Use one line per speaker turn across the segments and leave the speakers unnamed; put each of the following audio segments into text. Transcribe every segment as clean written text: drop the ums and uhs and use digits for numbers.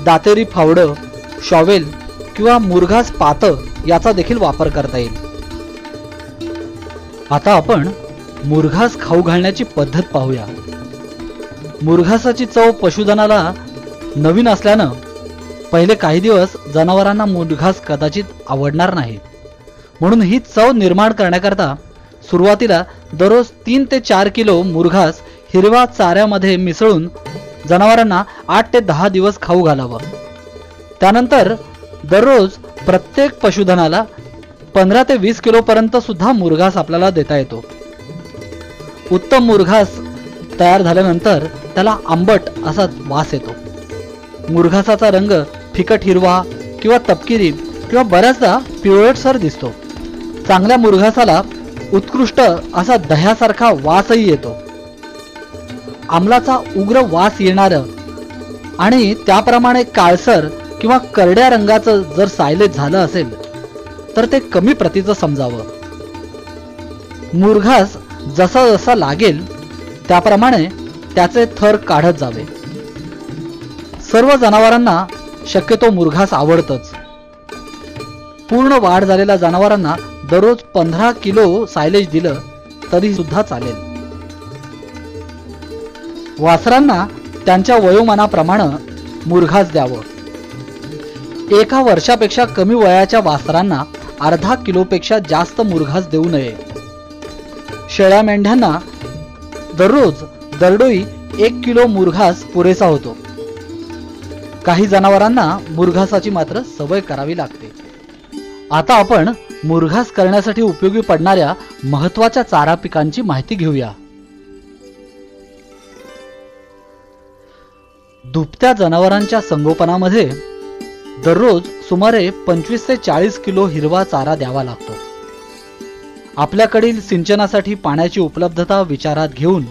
दातेरी फावडं, shovel किंवा मुरघास पातं याचा देखील वापर करता येईल. आता आपण मुरघास खाऊ घालण्याची पद्धत पाहूया. मुरघासाची चव पशुधनाला नवीन असल्यानं पहिले काही दिवस जनावरांना मुरघास कदाचित आवडणार नाही. म्हणून ही चव निर्माण करण्याकरता सुरुवातीला दररोज 3 ते 4 किलो मुरघास हिरवा चाऱ्यामध्ये मिसळून जनावरांना 8 ते 10 दिवस खाऊ घालावं. त्यानंतर दररोज प्रत्येक पशुधनाला 15 ते 20 किलो पर्यंत सुद्धा मुरघास आपल्याला देता येतो. उत्तम मुरघास तयार झाल्यानंतर त्याला आंबट असा वास येतो. मुरघासाचा रंग फिकट हिरवा किंवा तपकिरी किंवा बऱ्याचदा पिवळसर दिसतो. चांगल्या मुरघासाला उत्कृष्ट असा दह्यासारखा वासही येतो. आमलाचा उग्र वास येणारं आणि त्याप्रमाणे काळसर किंवा करड्या रंगाचं जर सायलेज झालं असेल तर ते कमी प्रतीचं समजावं. मुरघास जसा जसा लागेल त्याप्रमाणे त्याचे थर काढत जावे. सर्व जनावरांना शक्यतो मुरघास आवडतच. पूर्ण वाढ झालेल्या जनावरांना दररोज 15 किलो सायलेज दिलं तरी सुद्धा चालेल. वासरांना त्यांच्या वयोमानाप्रमाणे मुरघास द्यावं. 1 वर्षापेक्षा कमी वयाच्या वासरांना अर्धा किलोपेक्षा जास्त मुरघास देऊ नये. शेळ्या मेंढ्यांना दररोज दरडोई 1 किलो मुरघास पुरेसा होतो. काही जनावरांना मुरघासाची मात्र सवय करावी लागते. आता आपण मुरघास करण्यासाठी उपयोगी पडणाऱ्या महत्त्वाच्या चारा पिकांची माहिती घेऊया. दुभत्या जनावरांच्या संगोपनामध्ये दररोज सुमारे 25 ते 40 किलो हिरवा चारा द्यावा लागतो. आपल्याकडील सिंचनासाठी पाण्याची उपलब्धता विचारात घेऊन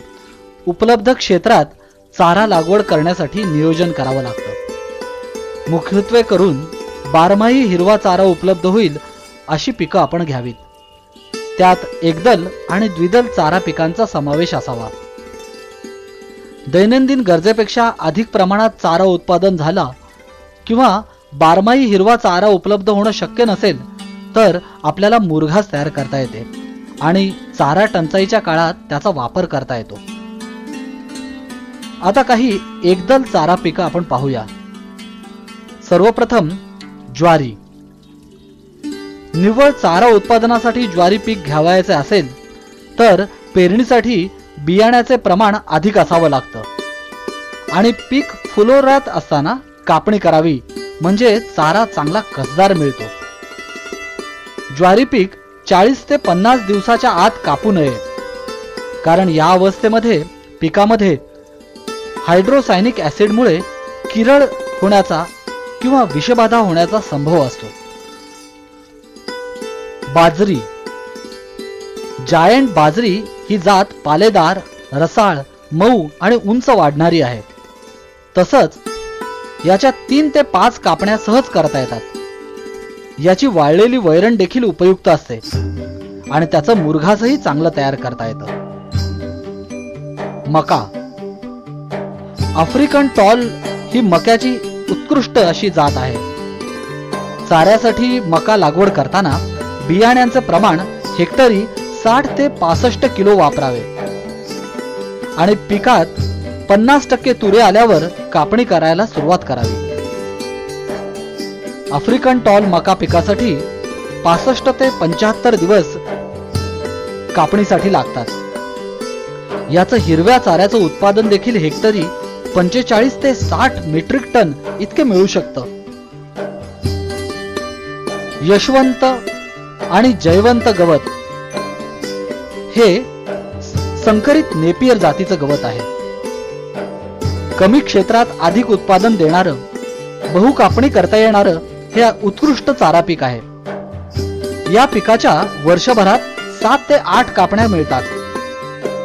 उपलब्ध क्षेत्रात चारा लागवड करण्यासाठी नियोजन करावं लागतं. मुख्यत्वे करून बारमाही हिरवा चारा उपलब्ध होईल अशी पिकं आपण घ्यावीत. त्यात एकदल आणि द्विदल चारा पिकांचा समावेश असावा. दैनंदिन गरजेपेक्षा अधिक प्रमाणात चारा उत्पादन झाला किंवा बारमाही हिरवा चारा उपलब्ध होणं शक्य नसेल तर आपल्याला मुरघास तयार करता येते आणि चारा टंचाईच्या काळात त्याचा वापर करता येतो. आता काही एकदल चारा पिकं आपण पाहूया. सर्वप्रथम ज्वारी. निव्वळ चारा उत्पादनासाठी ज्वारी पीक घ्यावायचे असेल तर पेरणीसाठी बियाण्याचे प्रमाण अधिक असावं लागतं आणि पीक फुलोऱ्यात असताना कापणी करावी म्हणजे चारा चांगला कसदार मिळतो. ज्वारी पीक 40 ते 50 दिवसाच्या आत कापू नये, कारण या अवस्थेमध्ये पिकामध्ये हायड्रोसायनिक ऍसिडमुळे किरळ होण्याचा किंवा विषबाधा होण्याचा संभव असतो. बाजरी. जायंट बाजरी ही जात पालेदार, रसाळ, मऊ आणि उंच वाढणारी आहे. तसंच याच्या 3 ते 5 कापण्या सहज करता येतात. याची वाळलेली वैरण देखील उपयुक्त असते आणि त्याचं मुरघासही चांगलं तयार करता येतं. मका. आफ्रिकन टॉल ही मक्याची उत्कृष्ट अशी जात आहे. चाऱ्यासाठी मका लागवड करताना बियाण्यांचे प्रमाण हेक्टरी 60 ते 65 किलो वापरावे आणि पिकात 50% तुरे आल्यावर कापणी करायला सुरुवात करावी. आफ्रिकन टॉल मका पिकासाठी 65 ते 75 दिवस कापणीसाठी लागतात. याचं हिरव्या चाऱ्याचं उत्पादन देखील हेक्टरी 45 ते 60 मेट्रिक टन इतके मिळू शकतं. यशवंत आणि जयवंत गवत हे संकरित नेपियर जातीचं गवत आहे. कमी क्षेत्रात अधिक उत्पादन देणारं, बहु कापणी करता येणारं हे उत्कृष्ट चारा पीक आहे. या पिकाच्या वर्षभरात 7 ते 8 कापण्या मिळतात.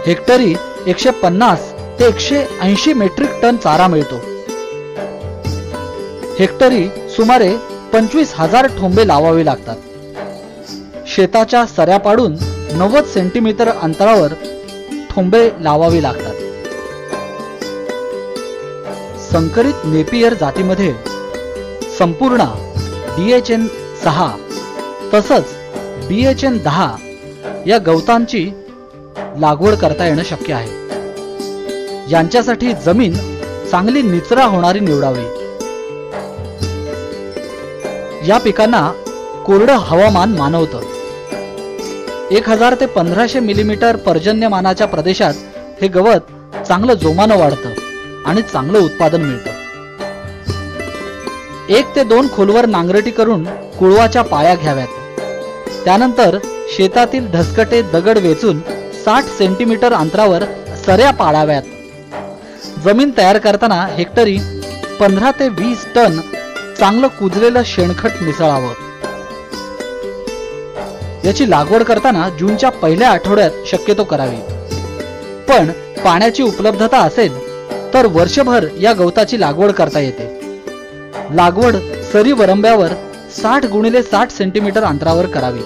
हेक्टरी 150 ते 180 मेट्रिक टन चारा मिळतो. हेक्टरी सुमारे 25,000 ठोंबे लावावे लागतात. शेताच्या सऱ्या पाडून 90 सेंटीमीटर अंतरावर ठोंबे लावावे लागतात. संकरित नेपियर जातीमध्ये संपूर्ण DHN 6 तसंच BHN 10 या गवतांची लागवड करता येणं शक्य आहे। यांच्यासाठी जमीन चांगली निचरा होणारी निवडावी। या पिकांना कोरडं हवामान मानवतं। 1000 ते 1500 मिलीमीटर पर्जन्यमानाच्या प्रदेशात हे गवत चांगलं जोमानं वाढतं आणि चांगलं उत्पादन मिळतं। 1 ते 2 खोलवर नांगरटी करून कुळवाच्या पाया घ्याव्यात। त्यानंतर शेतातील ढसकटे दगड वेचून 60 सेंटीमीटर अंतरावर सऱ्या पाडाव्यात। जमीन तयार करताना हेक्टरी 15 ते 20 टन चांगलं कुजलेलं शेणखत मिसळावं। याची लागवड करताना जूनच्या पहिल्या आठवड्यात शक्यतो करावी। पण पाण्याची उपलब्धता असेल तर वर्षभर या गवताची लागवड करता येते। लागवड सरी वरंब्यावर 60 गुणिले 60 सेंटीमीटर अंतरावर करावी।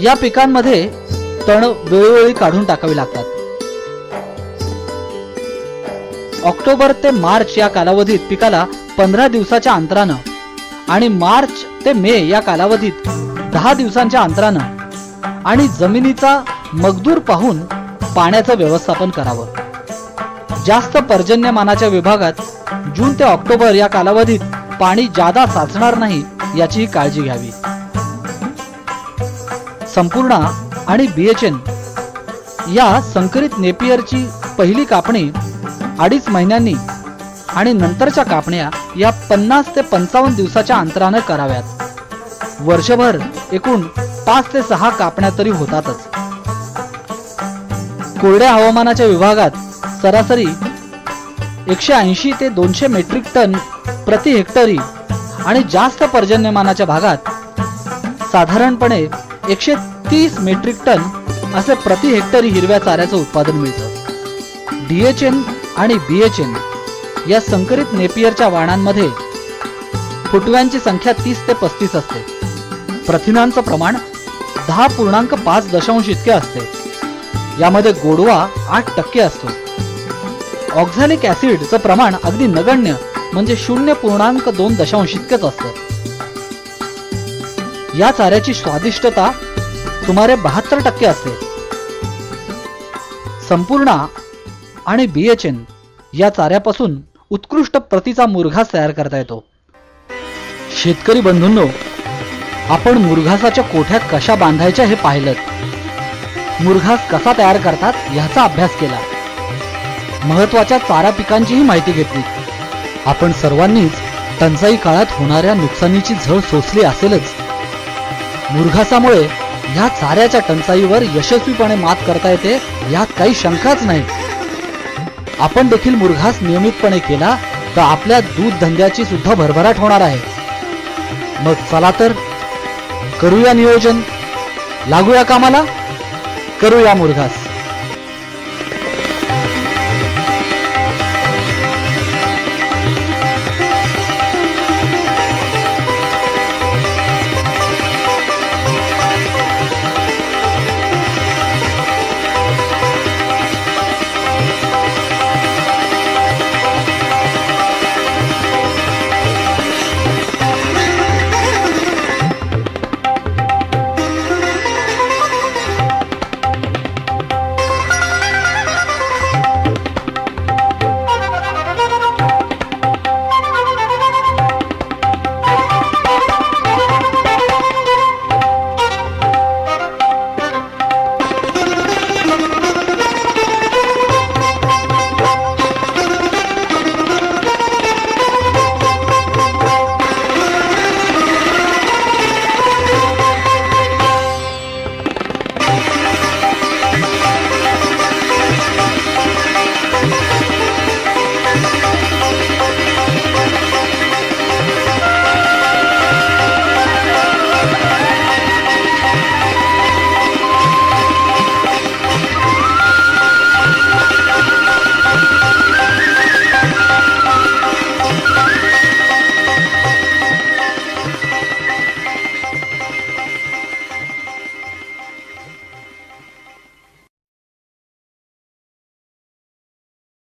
या पिकांमध्ये तण वेळोवेळी काढून टाकावी लागतात। ऑक्टोबर ते मार्च या कालावधीत पिकाला 15 दिवसाच्या अंतरानं आणि मार्च ते मे या कालावधीत 10 दिवसांच्या अंतरानं आणि जमिनीचा मगदूर पाहून पाण्याचं व्यवस्थापन करावं। जास्त पर्जन्यमानाच्या विभागात जून ते ऑक्टोबर या कालावधीत पाणी जादा साचणार नाही याचीही काळजी घ्यावी। संपूर्ण आणि BHN या संकरित नेपियरची पहिली कापणी 2.5 महिन्यांनी आणि नंतरच्या कापण्या या 50 ते 55 दिवसाच्या अंतराने कराव्यात। वर्षभर एकूण 5 ते 6 कापण्या तरी होतातच। कोरड्या हवामानाच्या विभागात सरासरी 180 ते 200 मेट्रिक टन प्रति हेक्टरी आणि जास्त पर्जन्यमानाच्या भागात साधारणपणे 130 मेट्रिक टन असे प्रति हेक्टरी हिरव्या चाऱ्याचं उत्पादन मिळतं। DHN आणि BHN या संकरित नेपियरच्या वाणांमध्ये फुटव्यांची संख्या 30 ते 35 असते। प्रथिनांचं प्रमाण 10.5 दशांश इतके असते। यामध्ये गोडवा 8% असतो। ऑक्झॅलिक ऍसिडचं प्रमाण अगदी नगण्य म्हणजे 0.2 दशांश इतकेच असतं। या चाऱ्याची स्वादिष्टता सुमारे 72% असते। संपूर्ण आणि BHN या चाऱ्यापासून उत्कृष्ट प्रतीचा मुरघास तयार करता येतो। शेतकरी बंधूंनो, आपण मुरघासाच्या कोठ्या कशा बांधायच्या हे पाहिलं। मुरघास कसा तयार करतात याचा अभ्यास केला। महत्त्वाच्या चारा पिकांचीही माहिती घेतली। आपण सर्वांनीच टंचाई काळात होणाऱ्या नुकसानीची झळ सोसली असेलच। मुरघासामुळे या चाऱ्याच्या टंचाईवर यशस्वीपणे मात करता येते यात काही शंकाच नाही। आपण देखील मुरघास नियमितपणे केला तर आपल्या दूध धंद्याची सुद्धा भरभराट होणार आहे। मग चला तर करूया नियोजन, लागूया कामाला, करूया मुरघास।